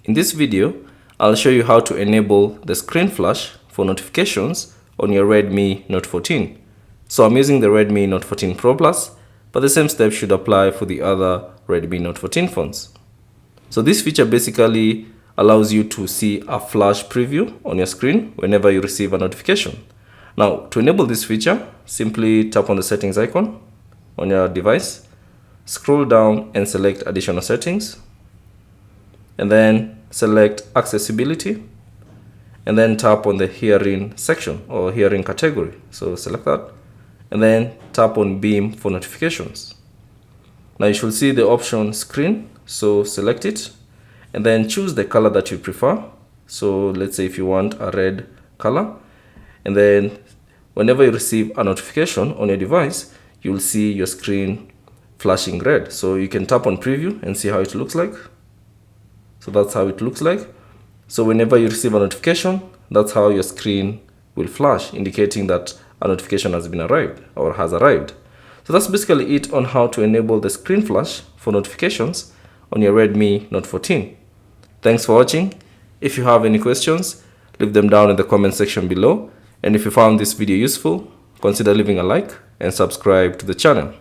In this video, I'll show you how to enable the screen flash for notifications on your Redmi Note 14. So I'm using the Redmi Note 14 Pro Plus, but the same steps should apply for the other Redmi Note 14 phones. So this feature basically allows you to see a flash preview on your screen whenever you receive a notification. Now, to enable this feature, simply tap on the settings icon on your device, scroll down and select additional settings, and then select accessibility, and then tap on the hearing section or hearing category. So select that, and then tap on beam for notifications. Now you should see the option screen, so select it, and then choose the color that you prefer. So let's say if you want a red color, and then whenever you receive a notification on your device, you'll see your screen flashing red. So you can tap on preview and see how it looks like. So that's how it looks like. So whenever you receive a notification, that's how your screen will flash, indicating that a notification has been arrived or has arrived. So that's basically it on how to enable the screen flash for notifications on your Redmi Note 14. Thanks for watching. If you have any questions, leave them down in the comment section below. And if you found this video useful, consider leaving a like and subscribe to the channel.